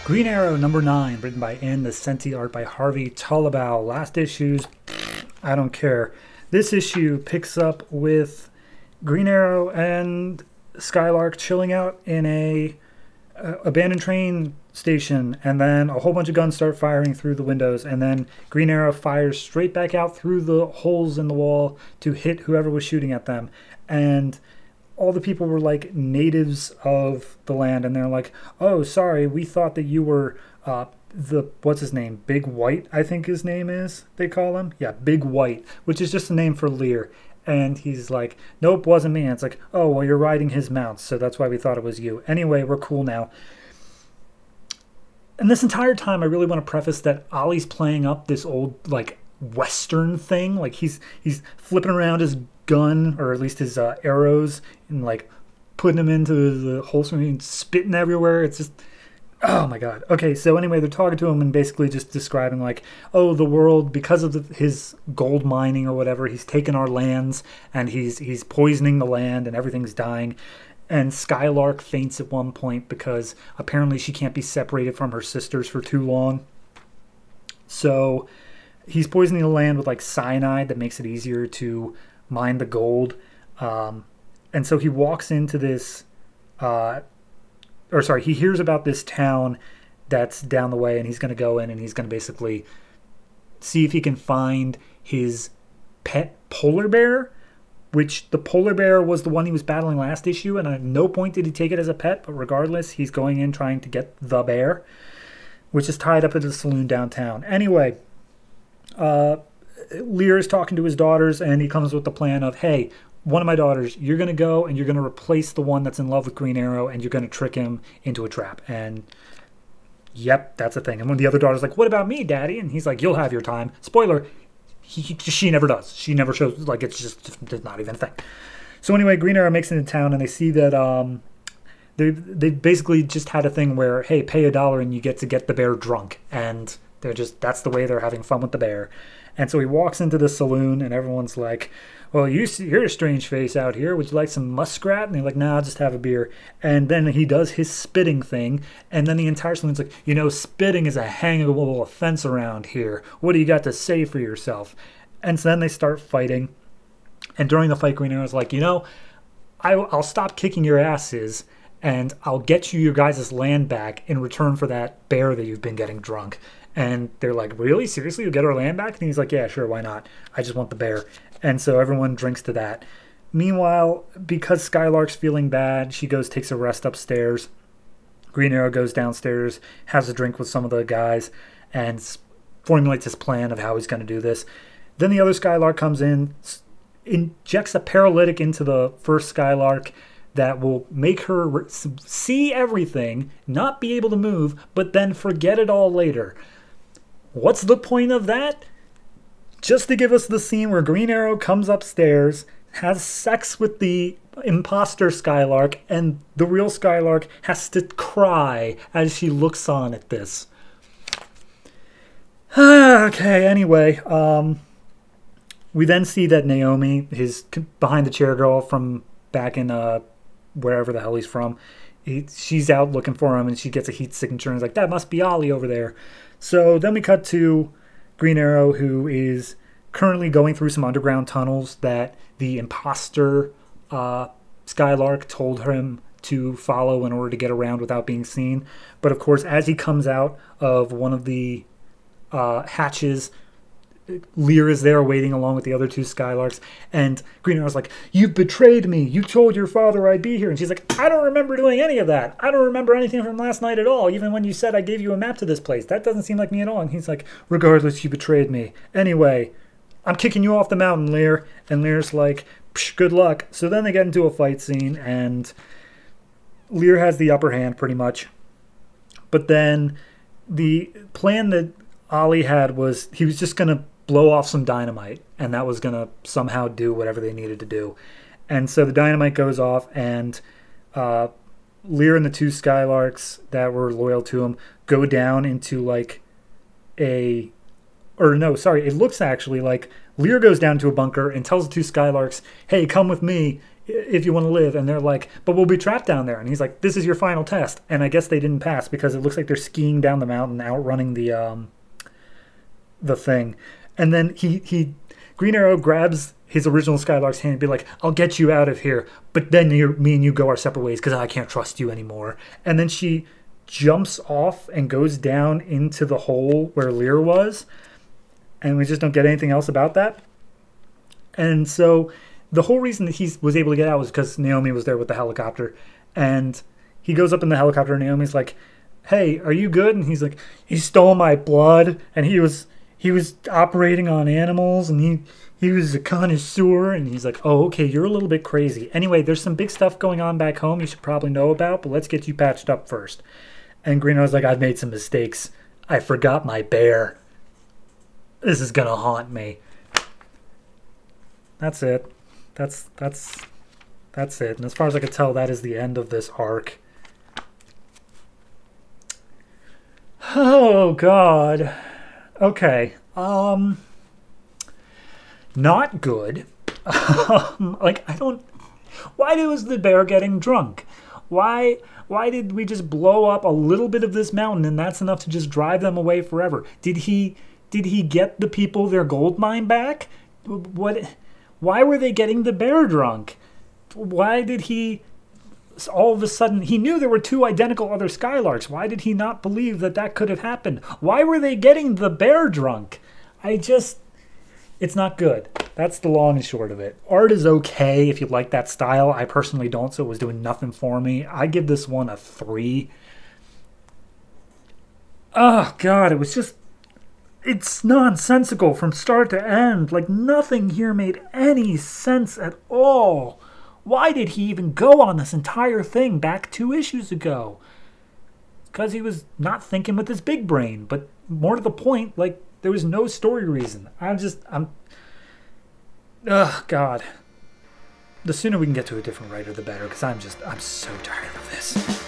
Green Arrow number 9, written by N. The Senti, art by Harvey Tullibau. Last issues, I don't care. This issue picks up with Green Arrow and Skylark chilling out in a abandoned train station, and then a whole bunch of guns start firing through the windows, and then Green Arrow fires straight back out through the holes in the wall to hit whoever was shooting at them. And all the people were like natives of the land, and they're like, oh, sorry, we thought that you were what's his name, Big White, I think his name is, they call him. Yeah, Big White, which is just a name for Lear. And he's like, nope, wasn't me. And it's like, oh, well, you're riding his mount, so that's why we thought it was you. Anyway, we're cool now. And this entire time, I really want to preface that Ollie's playing up this old, like, Western thing. Like, he's flipping around his gun, or at least his arrows, and, like, putting them into the holster and spitting everywhere. It's just, oh, my God. Okay, so anyway, they're talking to him and basically just describing, like, oh, the world, because of his gold mining or whatever, he's taken our lands, and he's poisoning the land, and everything's dying. And Skylark faints at one point because apparently she can't be separated from her sisters for too long. So he's poisoning the land with like cyanide that makes it easier to mine the gold. And so he walks into this, he hears about this town that's down the way, and he's going to go in and he's going to basically see if he can find his pet polar bear, which the polar bear was the one he was battling last issue, and at no point did he take it as a pet, but regardless, he's going in trying to get the bear, which is tied up at the saloon downtown. Anyway, Lear is talking to his daughters, and he comes with the plan of, hey, one of my daughters, you're going to go and you're going to replace the one that's in love with Green Arrow, and you're going to trick him into a trap. And yep, that's a thing. And one of the other daughters like, what about me, Daddy? And he's like, you'll have your time. Spoiler, she never does. She never shows, like, it's just not even a thing. So anyway, Green Arrow makes it into town, and they see that they basically just had a thing where, hey, pay $1 and you get to get the bear drunk. And that's the way they're having fun with the bear. And so he walks into the saloon, and everyone's like, well, you're a strange face out here. Would you like some muskrat? And they're like, nah, I'll just have a beer. And then he does his spitting thing. And then the entire saloon's like, spitting is a hangable offense around here. What do you got to say for yourself? And so then they start fighting. And during the fight, Green Arrow's like, I'll stop kicking your asses, and I'll get you your guys' land back in return for that bear that you've been getting drunk. And they're like, really? Seriously? You'll get our land back? And he's like, yeah, sure, why not? I just want the bear. And so everyone drinks to that. Meanwhile, because Skylark's feeling bad, she takes a rest upstairs. Green Arrow goes downstairs, has a drink with some of the guys, and formulates his plan of how he's going to do this. Then the other Skylark comes in, injects a paralytic into the first Skylark that will make her see everything, not be able to move, but then forget it all later. What's the point of that? Just to give us the scene where Green Arrow comes upstairs, has sex with the imposter Skylark, and the real Skylark has to cry as she looks on at this. Okay, anyway, we then see that Naomi, his behind the chair girl from back in wherever the hell he's from, she's out looking for him, and she gets a heat signature and is like, that must be Ollie over there. So then we cut to Green Arrow, who is currently going through some underground tunnels that the imposter Skylark told him to follow in order to get around without being seen. But of course, as he comes out of one of the hatches, Lear is there waiting along with the other two Skylarks, and Green Arrow's like, you've betrayed me. You told your father I'd be here. And she's like, I don't remember doing any of that. I don't remember anything from last night at all, even when you said I gave you a map to this place. That doesn't seem like me at all. And he's like, regardless, you betrayed me. Anyway, I'm kicking you off the mountain, Lear. And Lear's like, good luck. So then they get into a fight scene, and Lear has the upper hand pretty much. But then the plan that Ollie had was he was just going to blow off some dynamite, and that was going to somehow do whatever they needed to do. And so the dynamite goes off, and Lear and the two Skylarks that were loyal to him go down into like it looks actually like Lear goes down to a bunker and tells the two Skylarks, hey, come with me. if you want to live. And they're like, but we'll be trapped down there. And he's like, this is your final test. And I guess they didn't pass because it looks like they're skiing down the mountain, outrunning the thing. And then Green Arrow grabs his original Skylark's hand and be like, I'll get you out of here, but then me and you go our separate ways because I can't trust you anymore. And then she jumps off and goes down into the hole where Lear was, and we just don't get anything else about that. And so the whole reason that he was able to get out was because Naomi was there with the helicopter, and he goes up in the helicopter and Naomi's like, hey, are you good? And he's like, he stole my blood, and he was operating on animals, and he was a connoisseur. And he's like, oh, okay, you're a little bit crazy. Anyway, there's some big stuff going on back home you should probably know about, but let's get you patched up first. And Green Arrow's like, I've made some mistakes. I forgot my bear. This is gonna haunt me. That's it. That's it. And as far as I could tell, that is the end of this arc. Oh God. Okay. Not good. Like, I don't. Why was the bear getting drunk? Why did we just blow up a little bit of this mountain and that's enough to just drive them away forever? Did he get the people their gold mine back? Why were they getting the bear drunk? Why did he all of a sudden, he knew there were two identical other Skylarks. Why did he not believe that could have happened? Why were they getting the bear drunk? It's not good. That's the long and short of it. Art is okay if you like that style. I personally don't, so it was doing nothing for me. I give this one a 3. Oh, God, it's nonsensical from start to end. Like, nothing here made any sense at all. Why did he even go on this entire thing back 2 issues ago? Because he was not thinking with his big brain. But more to the point, like, there was no story reason. Oh, God. The sooner we can get to a different writer, the better, because I'm so tired of this.